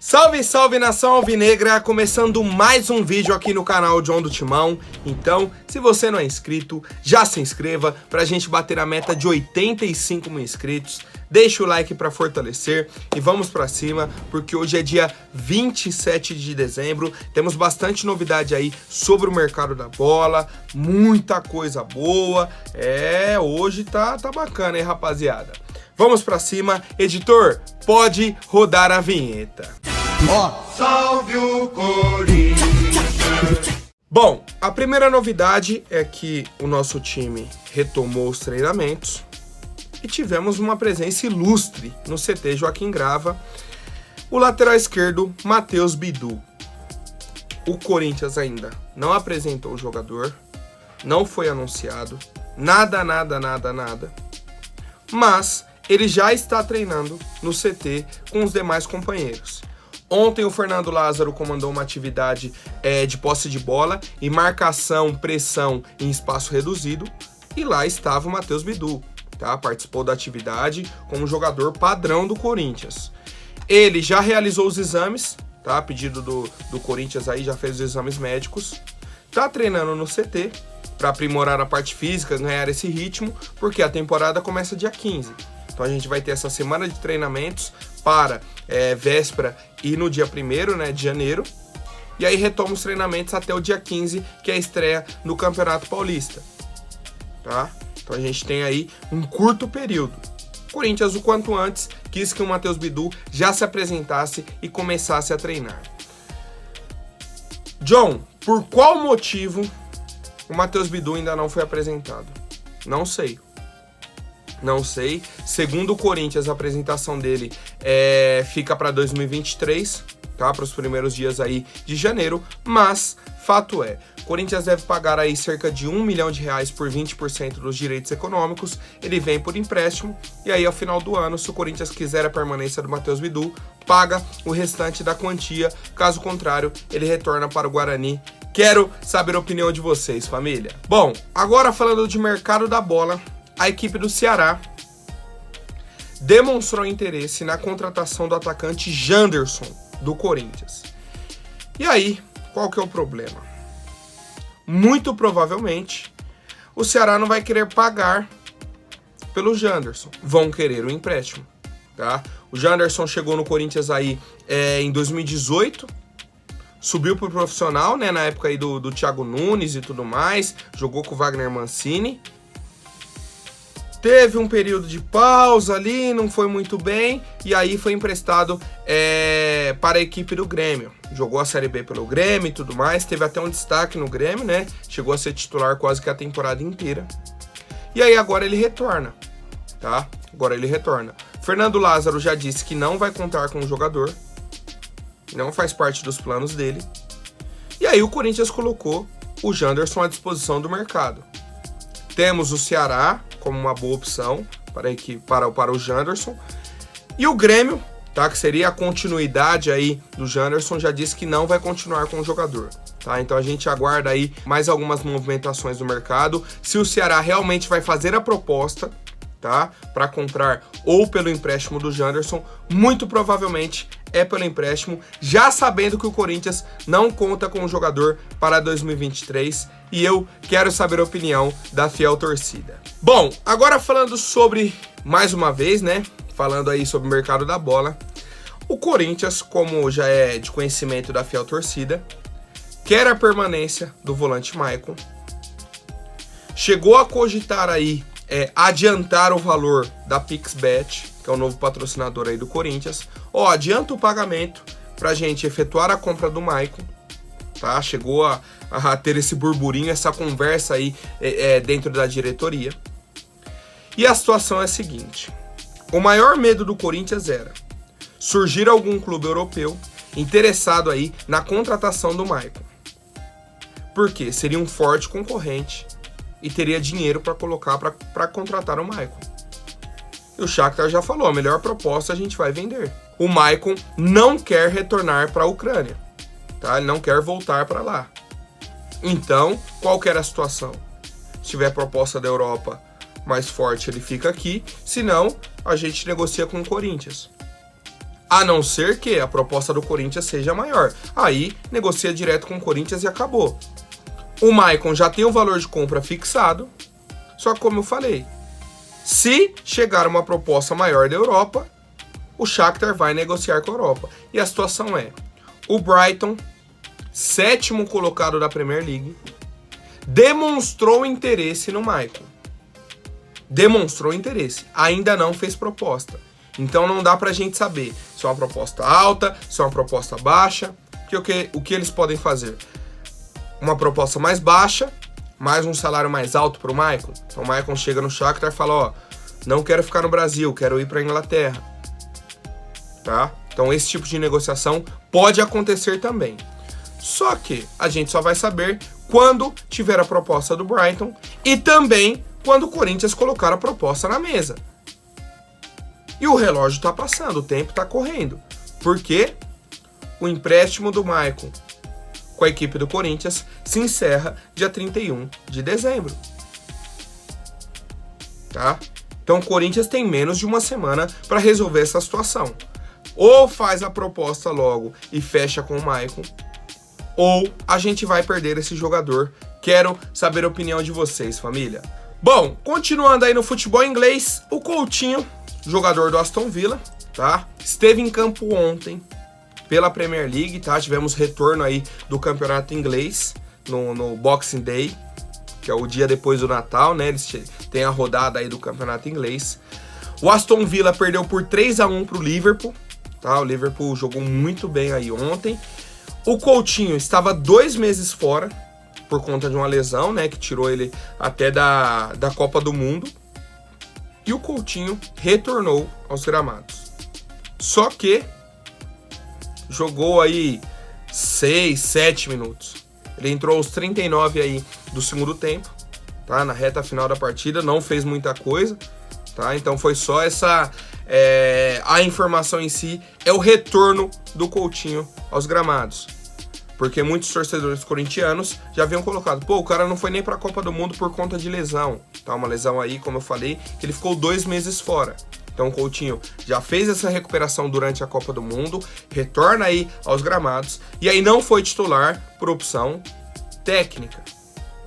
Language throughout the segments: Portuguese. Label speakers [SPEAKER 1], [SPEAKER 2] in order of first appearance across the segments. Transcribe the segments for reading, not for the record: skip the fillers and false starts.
[SPEAKER 1] Salve, salve nação alvinegra, começando mais um vídeo aqui no canal John do Timão. Então, se você não é inscrito, já se inscreva pra gente bater a meta de 85 mil inscritos. Deixa o like pra fortalecer e vamos pra cima, porque hoje é dia 27 de dezembro. Temos bastante novidade aí sobre o mercado da bola, muita coisa boa. Hoje tá bacana, hein, rapaziada? Vamos pra cima. Editor, pode rodar a vinheta.
[SPEAKER 2] Salve o Corinthians!
[SPEAKER 1] Bom, a primeira novidade é que o nosso time retomou os treinamentos e tivemos uma presença ilustre no CT Joaquim Grava, o lateral esquerdo Matheus Bidu. O Corinthians ainda não apresentou o jogador, não foi anunciado, nada, mas ele já está treinando no CT com os demais companheiros. Ontem o Fernando Lázaro comandou uma atividade de posse de bola e marcação, pressão em espaço reduzido, e lá estava o Matheus Bidu, tá? Participou da atividade como jogador padrão do Corinthians. Ele já realizou os exames, tá? A pedido do Corinthians aí, já fez os exames médicos, tá treinando no CT para aprimorar a parte física, ganhar esse ritmo, porque a temporada começa dia 15. Então a gente vai ter essa semana de treinamentos para véspera e no dia 1º, né, de janeiro. E aí retoma os treinamentos até o dia 15, que é a estreia no Campeonato Paulista. Tá? Então a gente tem aí um curto período. O Corinthians, o quanto antes, quis que o Matheus Bidu já se apresentasse e começasse a treinar. John, por qual motivo o Matheus Bidu ainda não foi apresentado? Não sei. Segundo o Corinthians, a apresentação dele fica para 2023, tá? Para os primeiros dias aí de janeiro, mas fato é, o Corinthians deve pagar aí cerca de R$1 milhão por 20% dos direitos econômicos. Ele vem por empréstimo e aí ao final do ano, se o Corinthians quiser a permanência do Matheus Bidu, paga o restante da quantia. Caso contrário, ele retorna para o Guarani. Quero saber a opinião de vocês, família. Bom, agora falando de mercado da bola, a equipe do Ceará demonstrou interesse na contratação do atacante Janderson, do Corinthians. E aí, qual que é o problema? Muito provavelmente, o Ceará não vai querer pagar pelo Janderson. Vão querer o empréstimo, tá? O Janderson chegou no Corinthians aí em 2018, subiu pro profissional, né, na época aí do Thiago Nunes e tudo mais, jogou com o Wagner Mancini. Teve um período de pausa ali, não foi muito bem, e aí foi emprestado para a equipe do Grêmio. Jogou a Série B pelo Grêmio e tudo mais, teve até um destaque no Grêmio, né? Chegou a ser titular quase que a temporada inteira. E aí agora ele retorna, tá? Agora ele retorna. Fernando Lázaro já disse que não vai contar com o jogador, não faz parte dos planos dele. E aí o Corinthians colocou o Janderson à disposição do mercado. Temos o Ceará como uma boa opção para o Janderson. E o Grêmio, tá, que seria a continuidade aí do Janderson, já disse que não vai continuar com o jogador. Tá? Então a gente aguarda aí mais algumas movimentações do mercado. Se o Ceará realmente vai fazer a proposta, tá, para comprar ou pelo empréstimo do Janderson, muito provavelmente é pelo empréstimo, já sabendo que o Corinthians não conta com o jogador para 2023, e eu quero saber a opinião da fiel torcida. Bom, agora falando sobre, mais uma vez, né, falando aí sobre o mercado da bola, o Corinthians, como já é de conhecimento da fiel torcida, quer a permanência do volante Maicon, chegou a cogitar aí adiantar o valor da PixBet, que é o novo patrocinador aí do Corinthians. Adianta o pagamento pra gente efetuar a compra do Maicon, tá? Chegou a ter esse burburinho, essa conversa aí dentro da diretoria. E a situação é a seguinte: o maior medo do Corinthians era surgir algum clube europeu interessado aí na contratação do Maicon. Porque seria um forte concorrente e teria dinheiro para colocar para contratar o Maicon. E o Shakhtar já falou, a melhor proposta a gente vai vender. O Maicon não quer retornar para a Ucrânia, tá? Ele não quer voltar para lá. Então, qual que era a situação? Se tiver proposta da Europa mais forte, ele fica aqui. Se não, a gente negocia com o Corinthians. A não ser que a proposta do Corinthians seja maior. Aí, negocia direto com o Corinthians e acabou. O Maicon já tem o valor de compra fixado. Só que, como eu falei, se chegar uma proposta maior da Europa, o Shakhtar vai negociar com a Europa. E a situação é, o Brighton, 7º colocado da Premier League, demonstrou interesse no Maicon. Demonstrou interesse. Ainda não fez proposta. Então não dá pra gente saber se é uma proposta alta, se é uma proposta baixa. Porque o que eles podem fazer? Uma proposta mais baixa, mais um salário mais alto pro Maicon. Então o Maicon chega no Shakhtar e fala, ó, não quero ficar no Brasil, quero ir pra Inglaterra. Tá? Então esse tipo de negociação pode acontecer também. Só que a gente só vai saber quando tiver a proposta do Brighton e também quando o Corinthians colocar a proposta na mesa. E o relógio tá passando, o tempo tá correndo. Porque o empréstimo do Maicon com a equipe do Corinthians se encerra dia 31 de dezembro. Tá? Então o Corinthians tem menos de uma semana para resolver essa situação. Ou faz a proposta logo e fecha com o Maicon, ou a gente vai perder esse jogador. Quero saber a opinião de vocês, família. Bom, continuando aí no futebol inglês, o Coutinho, jogador do Aston Villa, tá? Esteve em campo ontem pela Premier League, tá? Tivemos retorno aí do campeonato inglês no Boxing Day, que é o dia depois do Natal, né? Eles têm a rodada aí do campeonato inglês. O Aston Villa perdeu por 3-1 pro Liverpool, tá? O Liverpool jogou muito bem aí ontem. O Coutinho estava 2 meses fora por conta de uma lesão, né? Que tirou ele até da Copa do Mundo. E o Coutinho retornou aos gramados. Só que jogou aí 6, 7 minutos. Ele entrou aos 39 aí do segundo tempo, tá? Na reta final da partida, não fez muita coisa, tá? Então foi só essa... a informação em si é o retorno do Coutinho aos gramados. Porque muitos torcedores corintianos já haviam colocado, pô, o cara não foi nem pra Copa do Mundo por conta de lesão. Tá, uma lesão aí, como eu falei, que ele ficou 2 meses fora. Então o Coutinho já fez essa recuperação durante a Copa do Mundo, retorna aí aos gramados, e aí não foi titular por opção técnica.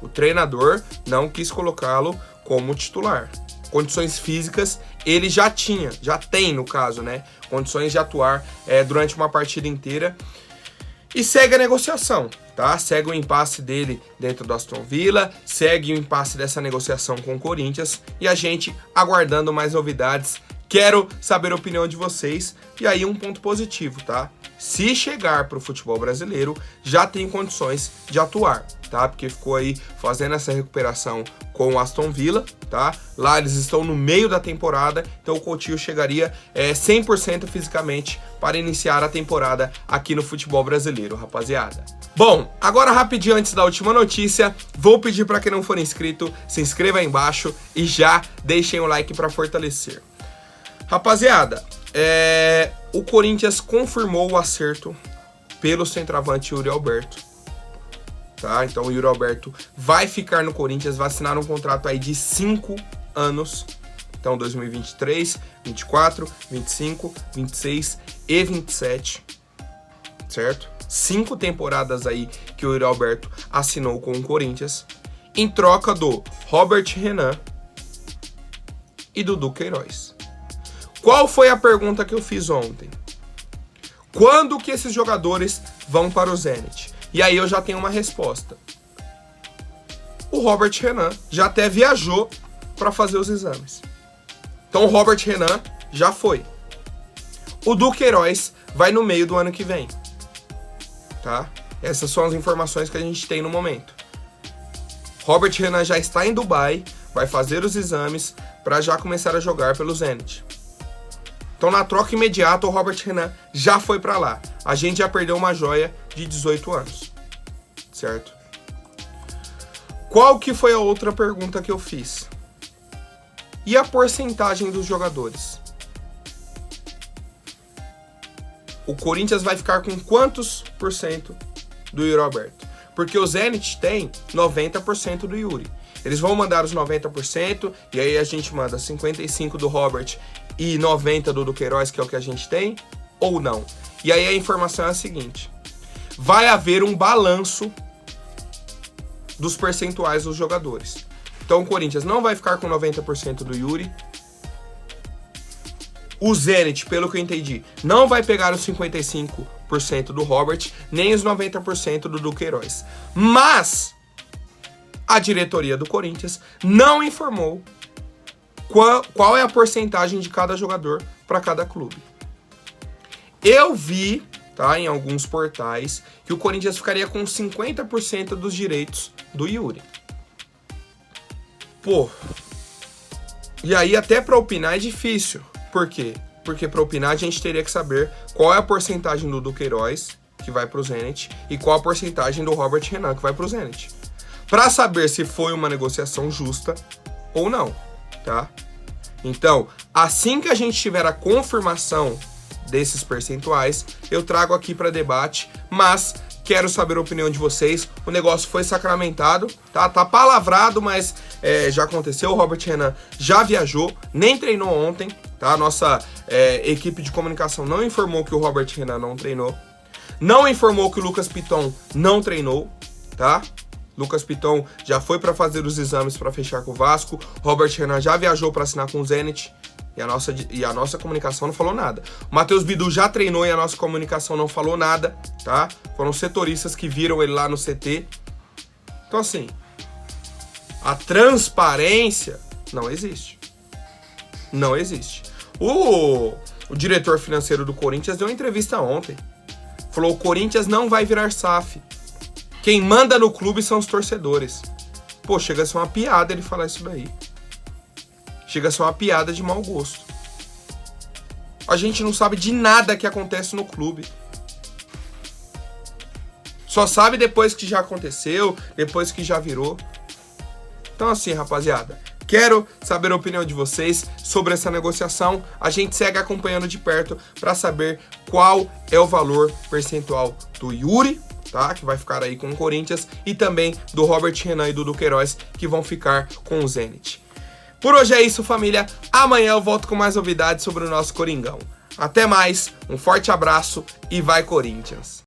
[SPEAKER 1] O treinador não quis colocá-lo como titular. Condições físicas ele já tem no caso, né? Condições de atuar durante uma partida inteira. E segue a negociação, tá? Segue o impasse dele dentro do Aston Villa, segue o impasse dessa negociação com o Corinthians e a gente aguardando mais novidades. Quero saber a opinião de vocês. E aí um ponto positivo, tá? Se chegar para o futebol brasileiro, já tem condições de atuar, tá? Porque ficou aí fazendo essa recuperação com o Aston Villa, tá? Lá eles estão no meio da temporada, então o Coutinho chegaria 100% fisicamente para iniciar a temporada aqui no futebol brasileiro, rapaziada. Bom, agora rapidinho antes da última notícia, vou pedir para quem não for inscrito, se inscreva aí embaixo e já deixem o like para fortalecer. Rapaziada, o Corinthians confirmou o acerto pelo centroavante Yuri Alberto. Tá? Então o Yuri Alberto vai ficar no Corinthians, vai assinar um contrato aí de 5 anos. Então 2023, 24, 25, 26 e 27. Certo? 5 temporadas aí que o Yuri Alberto assinou com o Corinthians. Em troca do Robert Renan e do Duqueiroz. Qual foi a pergunta que eu fiz ontem? Quando que esses jogadores vão para o Zenit? E aí eu já tenho uma resposta. O Robert Renan já até viajou para fazer os exames. Então o Robert Renan já foi. O Duqueiroz vai no meio do ano que vem. Tá? Essas são as informações que a gente tem no momento. Robert Renan já está em Dubai, vai fazer os exames para já começar a jogar pelo Zenit. Então, na troca imediata, o Robert Renan já foi para lá. A gente já perdeu uma joia de 18 anos. Certo? Qual que foi a outra pergunta que eu fiz? E a porcentagem dos jogadores? O Corinthians vai ficar com quantos por cento do Yuri Alberto? Porque o Zenit tem 90% do Yuri. Eles vão mandar os 90% e aí a gente manda 55% do Robert e 90% do Duqueiroz, que é o que a gente tem. ou não? E aí a informação é a seguinte: vai haver um balanço dos percentuais dos jogadores. Então o Corinthians não vai ficar com 90% do Yuri. O Zenit, pelo que eu entendi, não vai pegar os 55% do Robert, nem os 90% do Duqueiroz. Mas a diretoria do Corinthians não informou qual é a porcentagem de cada jogador para cada clube. Eu vi, tá, em alguns portais, que o Corinthians ficaria com 50% dos direitos do Yuri. Pô, e aí até para opinar é difícil. Por quê? Porque para opinar a gente teria que saber qual é a porcentagem do Duqueiroz, que vai pro Zenit, e qual a porcentagem do Robert Renan, que vai pro Zenit. Para saber se foi uma negociação justa ou não, tá? Então, assim que a gente tiver a confirmação desses percentuais, eu trago aqui para debate, mas quero saber a opinião de vocês. O negócio foi sacramentado, tá? Tá palavrado, mas já aconteceu. O Robert Renan já viajou, nem treinou ontem, tá? A nossa equipe de comunicação não informou que o Robert Renan não treinou. Não informou que o Lucas Piton não treinou, tá? Lucas Piton já foi para fazer os exames para fechar com o Vasco. Robert Renan já viajou para assinar com o Zenit. E a nossa comunicação não falou nada. O Matheus Bidu já treinou e a nossa comunicação não falou nada, tá? Foram setoristas que viram ele lá no CT. Então, assim, a transparência não existe. Não existe. O diretor financeiro do Corinthians deu uma entrevista ontem. Falou: o Corinthians não vai virar SAF. Quem manda no clube são os torcedores. Pô, chega a ser uma piada ele falar isso daí. Chega a ser uma piada de mau gosto. A gente não sabe de nada que acontece no clube. Só sabe depois que já aconteceu, depois que já virou. Então assim, rapaziada, quero saber a opinião de vocês sobre essa negociação. A gente segue acompanhando de perto para saber qual é o valor percentual do Yuri, tá? Que vai ficar aí com o Corinthians, e também do Robert Renan e do Duqueiroz, que vão ficar com o Zenit. Por hoje é isso, família. Amanhã eu volto com mais novidades sobre o nosso Coringão. Até mais, um forte abraço e vai Corinthians!